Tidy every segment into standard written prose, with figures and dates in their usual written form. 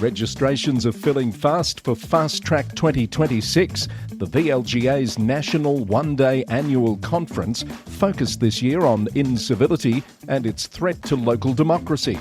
Registrations are filling fast for Fast Track 2026, the VLGA's national one-day annual conference focused this year on incivility and its threat to local democracy.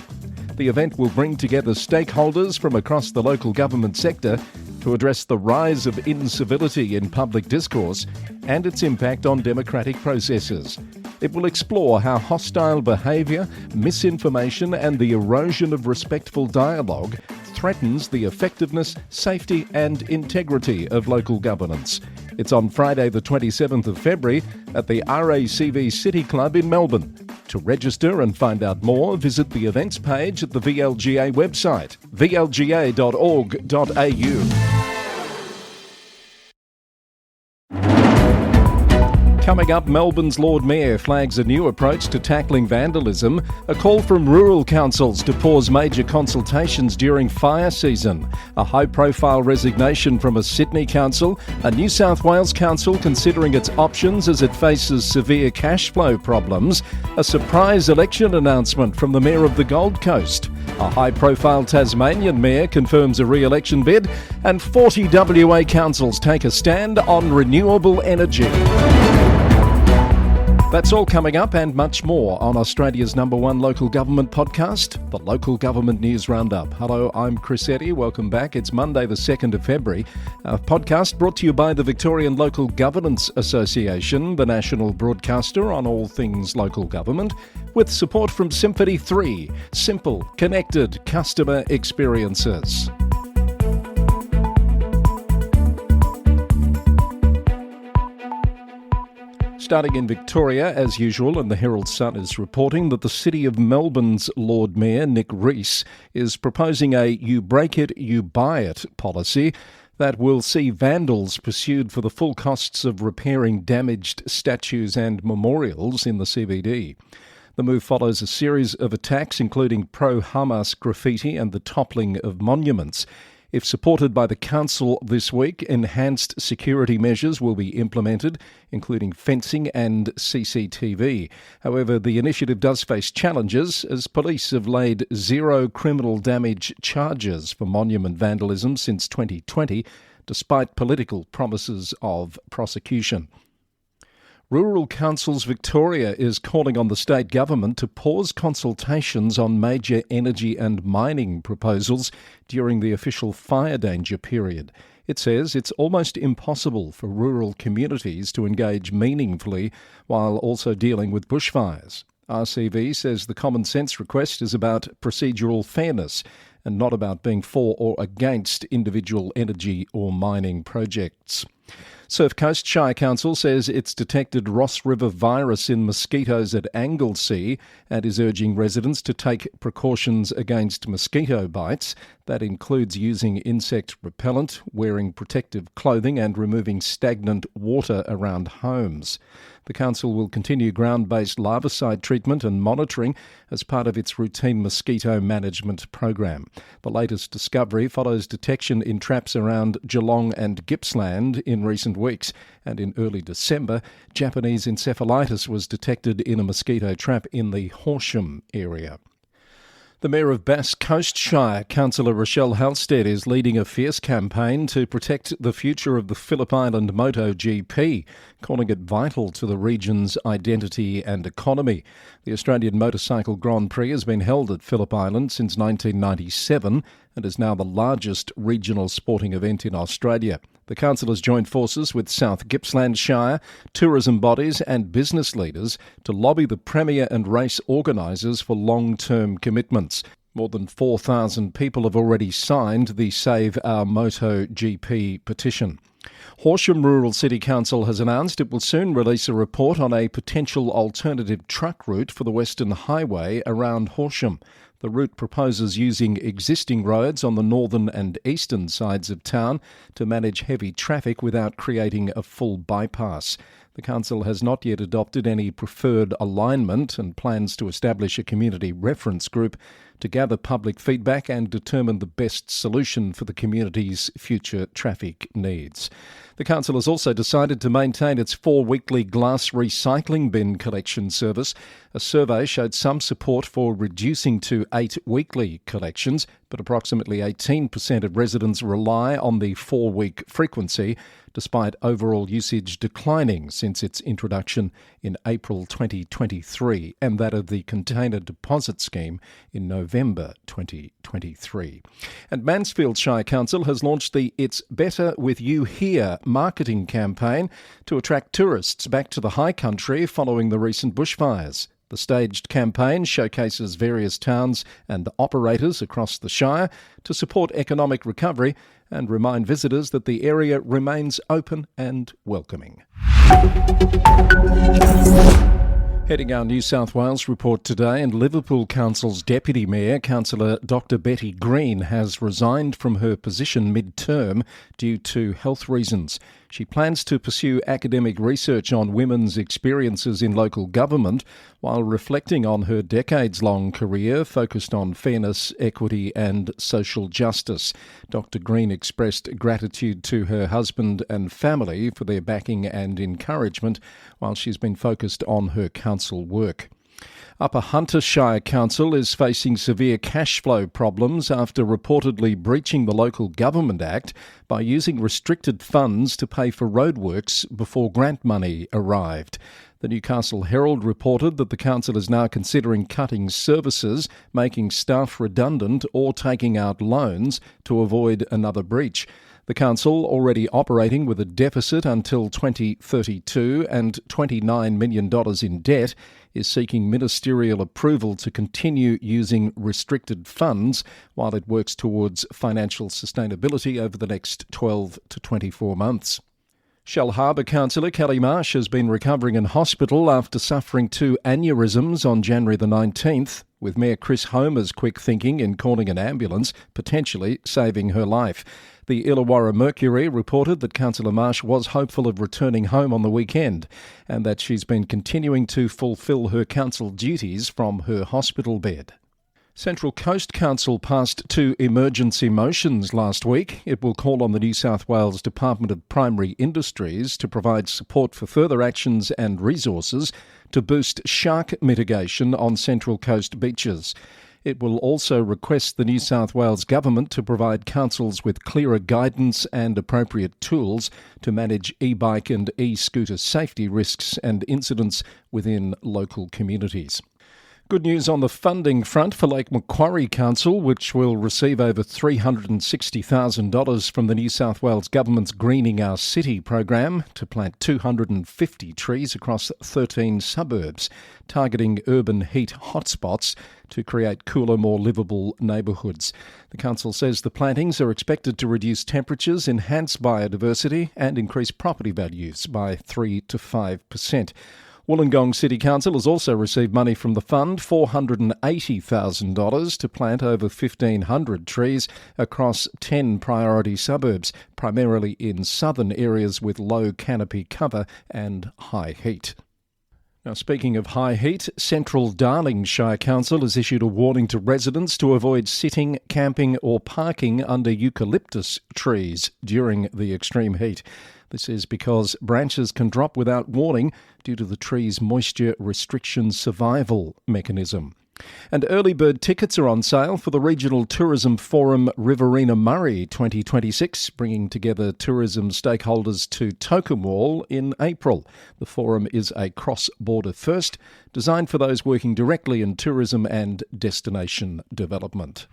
The event will bring together stakeholders from across the local government sector to address the rise of incivility in public discourse and its impact on democratic processes. It will explore how hostile behaviour, misinformation and the erosion of respectful dialogue threatens the effectiveness, safety and integrity of local governance. It's on Friday the 27th of February at the RACV City Club in Melbourne. To register and find out more, visit the events page at the VLGA website, vlga.org.au. Coming up, Melbourne's Lord Mayor flags a new approach to tackling vandalism, a call from rural councils to pause major consultations during fire season, a high-profile resignation from a Sydney council, a New South Wales council considering its options as it faces severe cash flow problems, a surprise election announcement from the Mayor of the Gold Coast, a high-profile Tasmanian Mayor confirms a re-election bid, and 40 WA councils take a stand on renewable energy. That's all coming up and much more on Australia's #1 local government podcast, the Local Government News Roundup. Hello, I'm Chris Eddy. Welcome back. It's Monday the 2nd of February. A podcast brought to you by the Victorian Local Governance Association, the national broadcaster on all things local government, with support from Symphony 3, simple, connected customer experiences. Starting in Victoria, as usual, and the Herald Sun is reporting that the City of Melbourne's Lord Mayor, Nick Rees, is proposing a you break it, you buy it policy that will see vandals pursued for the full costs of repairing damaged statues and memorials in the CBD. The move follows a series of attacks including pro-Hamas graffiti and the toppling of monuments. If supported by the council this week, enhanced security measures will be implemented, including fencing and CCTV. However, the initiative does face challenges as police have laid zero criminal damage charges for monument vandalism since 2020, despite political promises of prosecution. Rural Councils Victoria is calling on the state government to pause consultations on major energy and mining proposals during the official fire danger period. It says it's almost impossible for rural communities to engage meaningfully while also dealing with bushfires. RCV says the common sense request is about procedural fairness and not about being for or against individual energy or mining projects. Surf Coast Shire Council says it's detected Ross River virus in mosquitoes at Anglesea and is urging residents to take precautions against mosquito bites. That includes using insect repellent, wearing protective clothing and removing stagnant water around homes. The council will continue ground-based larvicide treatment and monitoring as part of its routine mosquito management program. The latest discovery follows detection in traps around Geelong and Gippsland in recent weeks, and in early December, Japanese encephalitis was detected in a mosquito trap in the Horsham area. The Mayor of Bass Coast Shire, Councillor Rochelle Halstead, is leading a fierce campaign to protect the future of the Phillip Island MotoGP, calling it vital to the region's identity and economy. The Australian Motorcycle Grand Prix has been held at Phillip Island since 1997 and is now the largest regional sporting event in Australia. The council has joined forces with South Gippsland Shire, tourism bodies and business leaders to lobby the Premier and race organisers for long-term commitments. More than 4,000 people have already signed the Save Our MotoGP petition. Horsham Rural City Council has announced it will soon release a report on a potential alternative truck route for the Western Highway around Horsham. The route proposes using existing roads on the northern and eastern sides of town to manage heavy traffic without creating a full bypass. The council has not yet adopted any preferred alignment and plans to establish a community reference group to gather public feedback and determine the best solution for the community's future traffic needs. The council has also decided to maintain its 4 weekly glass recycling bin collection service. A survey showed some support for reducing to 8 weekly collections but approximately 18% of residents rely on the 4-week frequency, despite overall usage declining since its introduction in April 2023 and that of the Container Deposit Scheme in November 2023. And Mansfield Shire Council has launched the It's Better With You Here marketing campaign to attract tourists back to the high country following the recent bushfires. The staged campaign showcases various towns and operators across the Shire to support economic recovery and remind visitors that the area remains open and welcoming. Heading our New South Wales report today, and Liverpool Council's Deputy Mayor, Councillor Dr Betty Green, has resigned from her position mid-term due to health reasons. She plans to pursue academic research on women's experiences in local government while reflecting on her decades-long career focused on fairness, equity and social justice. Dr Green expressed gratitude to her husband and family for their backing and encouragement while she's been focused on her council work. Upper Hunter Shire Council is facing severe cash flow problems after reportedly breaching the Local Government Act by using restricted funds to pay for roadworks before grant money arrived. The Newcastle Herald reported that the council is now considering cutting services, making staff redundant or taking out loans to avoid another breach. The council, already operating with a deficit until 2032 and $29 million in debt, is seeking ministerial approval to continue using restricted funds while it works towards financial sustainability over the next 12 to 24 months. Shell Harbour councillor Kelly Marsh has been recovering in hospital after suffering 2 aneurysms on January the 19th, with Mayor Chris Homer's quick thinking in calling an ambulance, potentially saving her life. The Illawarra Mercury reported that Councillor Marsh was hopeful of returning home on the weekend and that she's been continuing to fulfil her council duties from her hospital bed. Central Coast Council passed 2 emergency motions last week. It will call on the New South Wales Department of Primary Industries to provide support for further actions and resources to boost shark mitigation on Central Coast beaches. It will also request the New South Wales Government to provide councils with clearer guidance and appropriate tools to manage e-bike and e-scooter safety risks and incidents within local communities. Good news on the funding front for Lake Macquarie Council, which will receive over $360,000 from the New South Wales Government's Greening Our City program to plant 250 trees across 13 suburbs, targeting urban heat hotspots to create cooler, more livable neighbourhoods. The council says the plantings are expected to reduce temperatures, enhance biodiversity and increase property values by 3 to 5%. Wollongong City Council has also received money from the fund, $480,000, to plant over 1,500 trees across 10 priority suburbs, primarily in southern areas with low canopy cover and high heat. Now, speaking of high heat, Central Darling Shire Council has issued a warning to residents to avoid sitting, camping or parking under eucalyptus trees during the extreme heat. This is because branches can drop without warning due to the tree's moisture restriction survival mechanism. And early bird tickets are on sale for the Regional Tourism Forum Riverina Murray 2026, bringing together tourism stakeholders to Tokemwall in April. The forum is a cross-border first, designed for those working directly in tourism and destination development.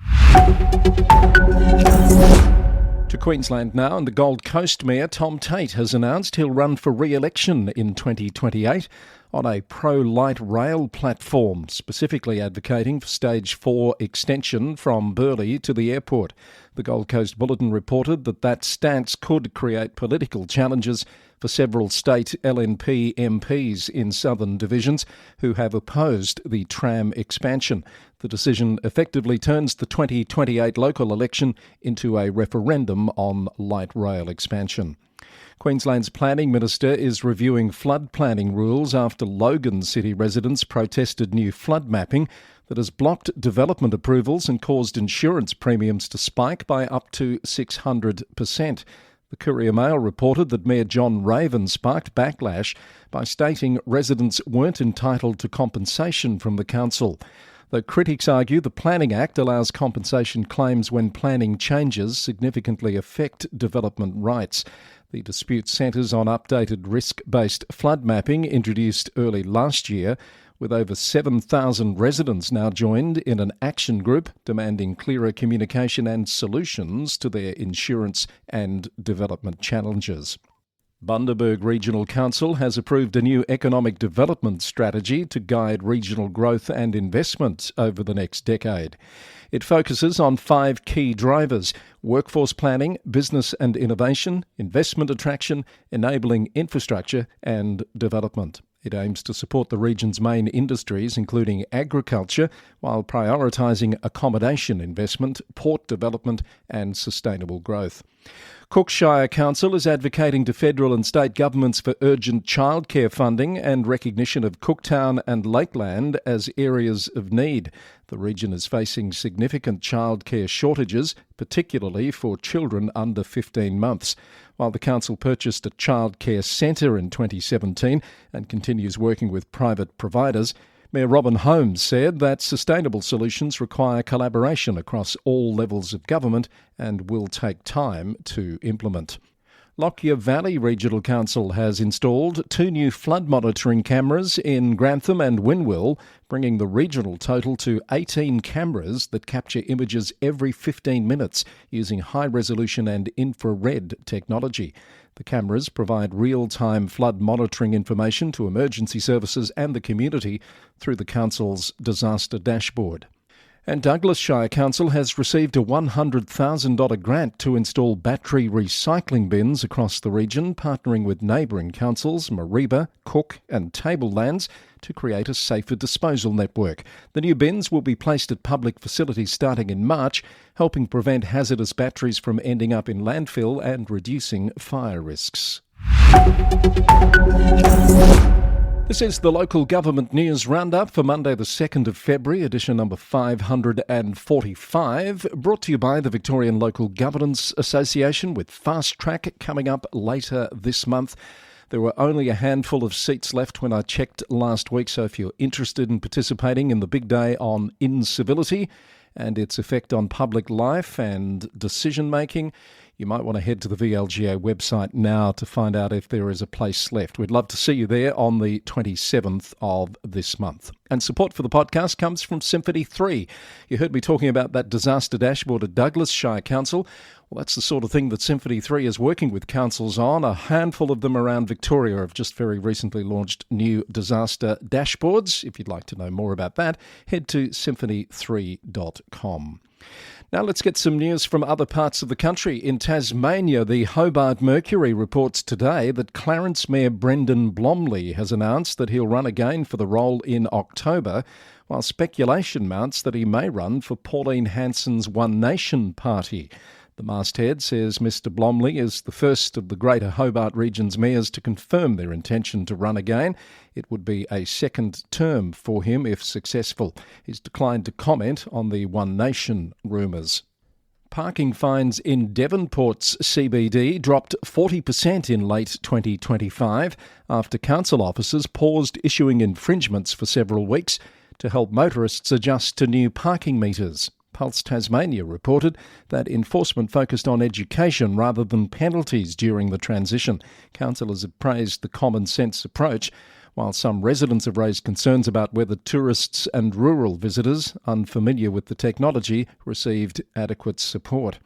To Queensland now, and the Gold Coast Mayor Tom Tate has announced he'll run for re-election in 2028 on a pro-light rail platform, specifically advocating for Stage 4 extension from Burleigh to the airport. The Gold Coast Bulletin reported that stance could create political challenges for several state LNP MPs in southern divisions who have opposed the tram expansion. The decision effectively turns the 2028 local election into a referendum on light rail expansion. Queensland's Planning Minister is reviewing flood planning rules after Logan City residents protested new flood mapping that has blocked development approvals and caused insurance premiums to spike by up to 600%. The Courier Mail reported that Mayor John Raven sparked backlash by stating residents weren't entitled to compensation from the council. though critics argue the Planning Act allows compensation claims when planning changes significantly affect development rights. The dispute centres on updated risk-based flood mapping introduced early last year, with over 7,000 residents now joined in an action group demanding clearer communication and solutions to their insurance and development challenges. Bundaberg Regional Council has approved a new economic development strategy to guide regional growth and investment over the next decade. It focuses on 5 key drivers: workforce planning, business and innovation, investment attraction, enabling infrastructure and development. It aims to support the region's main industries, including agriculture, while prioritising accommodation investment, port development and sustainable growth. Cook Shire Council is advocating to federal and state governments for urgent childcare funding and recognition of Cooktown and Lakeland as areas of need. The region is facing significant childcare shortages, particularly for children under 15 months. While the council purchased a childcare centre in 2017 and continues working with private providers, Mayor Robin Holmes said that sustainable solutions require collaboration across all levels of government and will take time to implement. Lockyer Valley Regional Council has installed 2 new flood monitoring cameras in Grantham and Wynwil, bringing the regional total to 18 cameras that capture images every 15 minutes using high-resolution and infrared technology. The cameras provide real-time flood monitoring information to emergency services and the community through the council's disaster dashboard. And Douglas Shire Council has received a $100,000 grant to install battery recycling bins across the region, partnering with neighbouring councils Mareeba, Cook and Tablelands to create a safer disposal network. The new bins will be placed at public facilities starting in March, helping prevent hazardous batteries from ending up in landfill and reducing fire risks. This is the Local Government News Roundup for Monday the 2nd of February, edition number 545, brought to you by the Victorian Local Governance Association, with Fast Track coming up later this month. There were only a handful of seats left when I checked last week, so if you're interested in participating in the big day on incivility and its effect on public life and decision-making, you might want to head to the VLGA website now to find out if there is a place left. We'd love to see you there on the 27th of this month. And support for the podcast comes from Symphony 3. You heard me talking about that disaster dashboard at Douglas Shire Council. Well, that's the sort of thing that Symphony 3 is working with councils on. A handful of them around Victoria have just very recently launched new disaster dashboards. If you'd like to know more about that, head to symphony3.com. Now let's get some news from other parts of the country. In Tasmania, the Hobart Mercury reports today that Clarence Mayor Brendan Blomley has announced that he'll run again for the role in October, while speculation mounts that he may run for Pauline Hanson's One Nation party. The masthead says Mr Blomley is the first of the Greater Hobart region's mayors to confirm their intention to run again. It would be a second term for him if successful. He's declined to comment on the One Nation rumours. Parking fines in Devonport's CBD dropped 40% in late 2025 after council officers paused issuing infringements for several weeks to help motorists adjust to new parking meters. Pulse Tasmania reported that enforcement focused on education rather than penalties during the transition. Councillors have praised the common sense approach, while some residents have raised concerns about whether tourists and rural visitors unfamiliar with the technology received adequate support.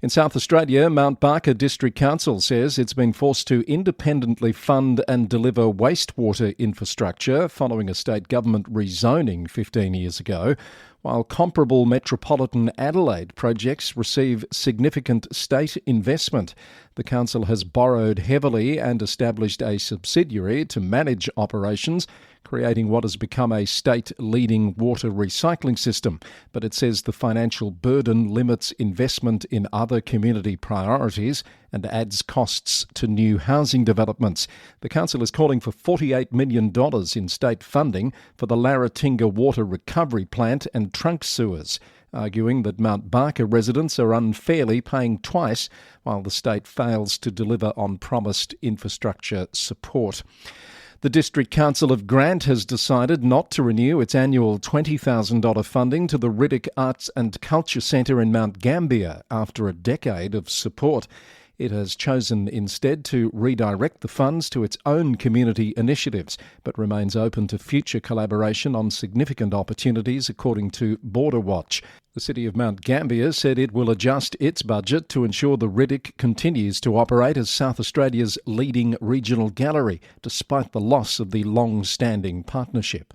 In South Australia, Mount Barker District Council says it's been forced to independently fund and deliver wastewater infrastructure following a state government rezoning 15 years ago, while comparable metropolitan Adelaide projects receive significant state investment. The council has borrowed heavily and established a subsidiary to manage operations, creating what has become a state-leading water recycling system. But it says the financial burden limits investment in other community priorities and adds costs to new housing developments. The council is calling for $48 million in state funding for the Larratinga Water Recovery Plant and trunk sewers, arguing that Mount Barker residents are unfairly paying twice while the state fails to deliver on promised infrastructure support. The District Council of Grant has decided not to renew its annual $20,000 funding to the Riddick Arts and Culture Centre in Mount Gambier after a decade of support. It has chosen instead to redirect the funds to its own community initiatives, but remains open to future collaboration on significant opportunities, according to Border Watch. The City of Mount Gambier said it will adjust its budget to ensure the Riddick continues to operate as South Australia's leading regional gallery, despite the loss of the long-standing partnership.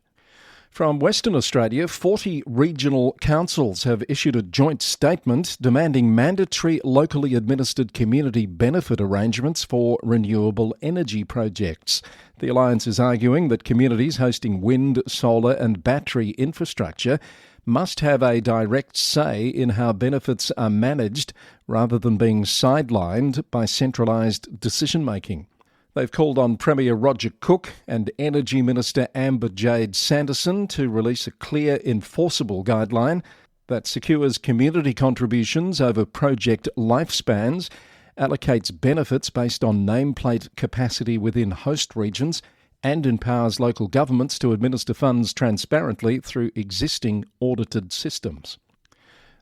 From Western Australia, 40 regional councils have issued a joint statement demanding mandatory locally administered community benefit arrangements for renewable energy projects. The Alliance is arguing that communities hosting wind, solar and battery infrastructure must have a direct say in how benefits are managed rather than being sidelined by centralised decision-making. They've called on Premier Roger Cook and Energy Minister Amber Jade Sanderson to release a clear, enforceable guideline that secures community contributions over project lifespans, allocates benefits based on nameplate capacity within host regions, and empowers local governments to administer funds transparently through existing audited systems.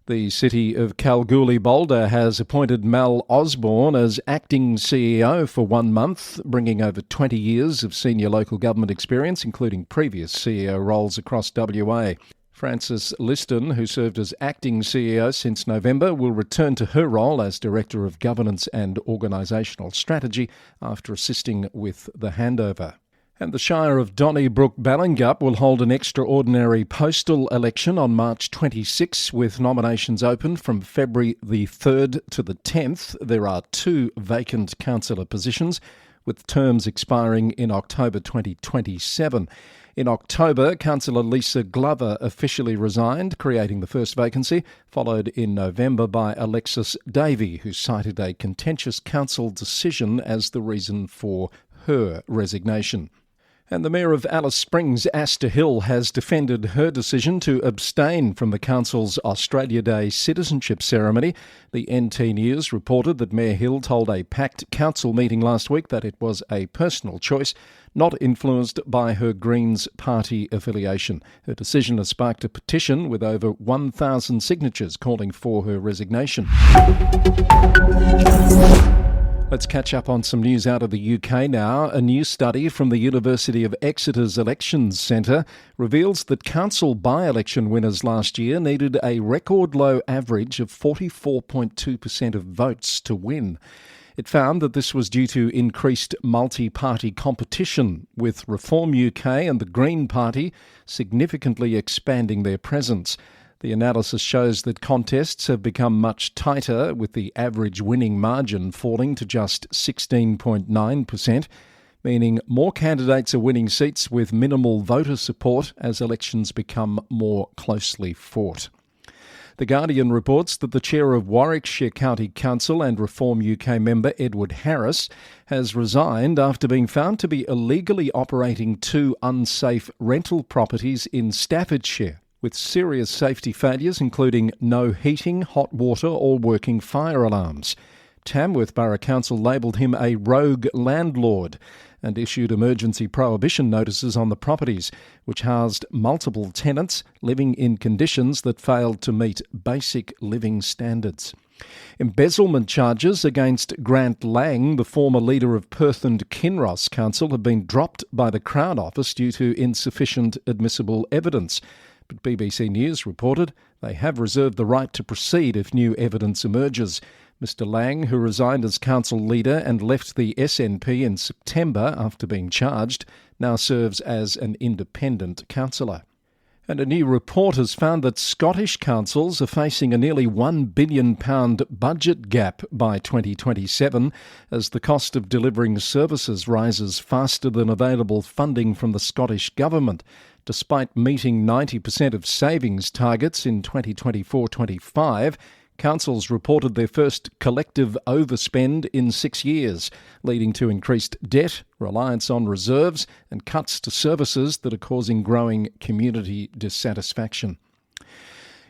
The City of Kalgoorlie-Boulder has appointed Mal Osborne as acting CEO for 1 month, bringing over 20 years of senior local government experience, including previous CEO roles across WA. Frances Liston, who served as acting CEO since November, will return to her role as Director of Governance and Organisational Strategy after assisting with the handover. And the Shire of Donnybrook-Ballingup will hold an extraordinary postal election on March 26, with nominations open from February the 3rd to the 10th. There are 2 vacant councillor positions, with terms expiring in October 2027. In October, Councillor Lisa Glover officially resigned, creating the first vacancy, followed in November by Alexis Davey, who cited a contentious council decision as the reason for her resignation. And the Mayor of Alice Springs, Asta Hill, has defended her decision to abstain from the council's Australia Day citizenship ceremony. The NT News reported that Mayor Hill told a packed council meeting last week that it was a personal choice, not influenced by her Greens party affiliation. Her decision has sparked a petition with over 1,000 signatures calling for her resignation. Let's catch up on some news out of the UK now. A new study from the University of Exeter's Elections Centre reveals that council by-election winners last year needed a record low average of 44.2% of votes to win. It found that this was due to increased multi-party competition, with Reform UK and the Green Party significantly expanding their presence. The analysis shows that contests have become much tighter, with the average winning margin falling to just 16.9%, meaning more candidates are winning seats with minimal voter support as elections become more closely fought. The Guardian reports that the chair of Warwickshire County Council and Reform UK member Edward Harris has resigned after being found to be illegally operating 2 unsafe rental properties in Staffordshire, with serious safety failures including no heating, hot water or working fire alarms. Tamworth Borough Council labelled him a rogue landlord and issued emergency prohibition notices on the properties, which housed multiple tenants living in conditions that failed to meet basic living standards. Embezzlement charges against Grant Lang, the former leader of Perth and Kinross Council, have been dropped by the Crown Office due to insufficient admissible evidence. But BBC News reported they have reserved the right to proceed if new evidence emerges. Mr Lang, who resigned as council leader and left the SNP in September after being charged, now serves as an independent councillor. And a new report has found that Scottish councils are facing a nearly £1 billion budget gap by 2027 as the cost of delivering services rises faster than available funding from the Scottish Government. Despite meeting 90% of savings targets in 2024-25, councils reported their first collective overspend in 6 years, leading to increased debt, reliance on reserves, and cuts to services that are causing growing community dissatisfaction.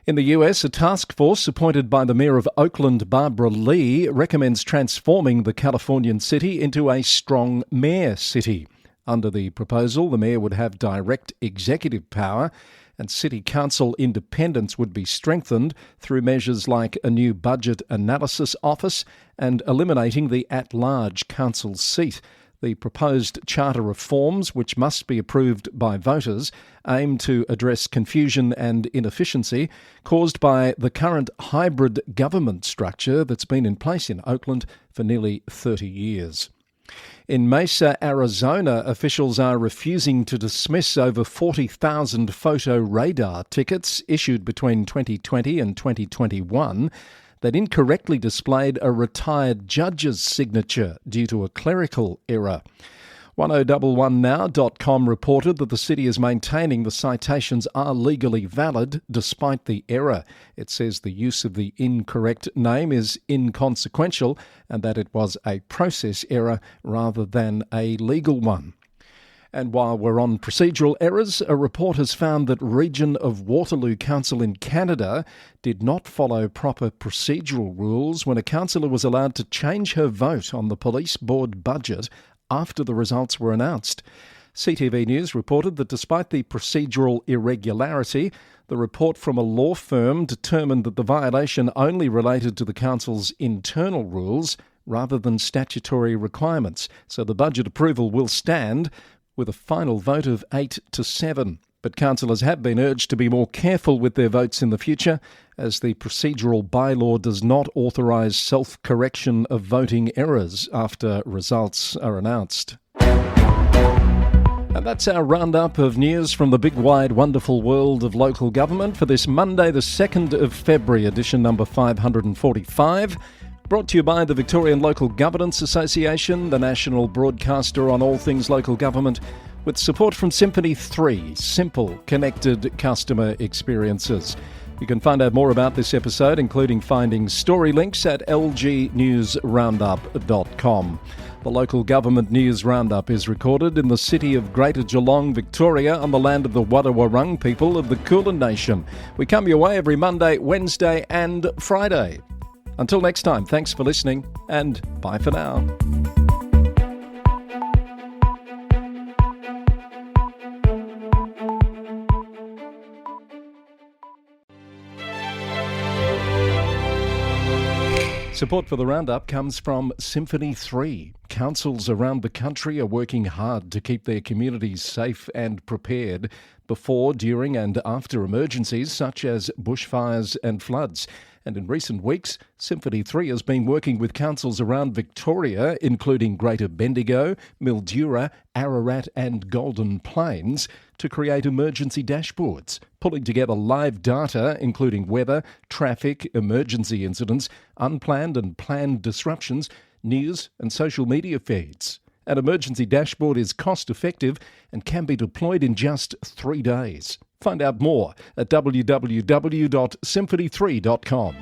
In the US, a task force appointed by the Mayor of Oakland, Barbara Lee, recommends transforming the Californian city into a strong mayor city. Under the proposal, the Mayor would have direct executive power and City Council independence would be strengthened through measures like a new budget analysis office and eliminating the at-large council seat. The proposed charter reforms, which must be approved by voters, aim to address confusion and inefficiency caused by the current hybrid government structure that's been in place in Oakland for nearly 30 years. In Mesa, Arizona, officials are refusing to dismiss over 40,000 photo radar tickets issued between 2020 and 2021 that incorrectly displayed a retired judge's signature due to a clerical error. 1011now.com reported that the city is maintaining the citations are legally valid despite the error. It says the use of the incorrect name is inconsequential and that it was a process error rather than a legal one. And while we're on procedural errors, a report has found that Region of Waterloo Council in Canada did not follow proper procedural rules when a councillor was allowed to change her vote on the police board budget after the results were announced. CTV News reported that despite the procedural irregularity, the report from a law firm determined that the violation only related to the council's internal rules rather than statutory requirements. So the budget approval will stand with a final vote of 8-7. But councillors have been urged to be more careful with their votes in the future, as the procedural bylaw does not authorise self-correction of voting errors after results are announced. And that's our roundup of news from the big, wide, wonderful world of local government for this Monday, the 2nd of February, edition number 545. Brought to you by the Victorian Local Governance Association, the national broadcaster on all things local government, with support from Symphony 3, simple, connected customer experiences. You can find out more about this episode, including finding story links at lgnewsroundup.com. The Local Government News Roundup is recorded in the city of Greater Geelong, Victoria, on the land of the Wadawurrung people of the Kulin Nation. We come your way every Monday, Wednesday and Friday. Until next time, thanks for listening and bye for now. Support for the Roundup comes from Symphony 3. Councils around the country are working hard to keep their communities safe and prepared before, during and after emergencies such as bushfires and floods. And in recent weeks, Symphony 3 has been working with councils around Victoria, including Greater Bendigo, Mildura, Ararat and Golden Plains, to create emergency dashboards, pulling together live data, including weather, traffic, emergency incidents, unplanned and planned disruptions, news and social media feeds. An emergency dashboard is cost-effective and can be deployed in just 3 days. Find out more at www.symphony3.com.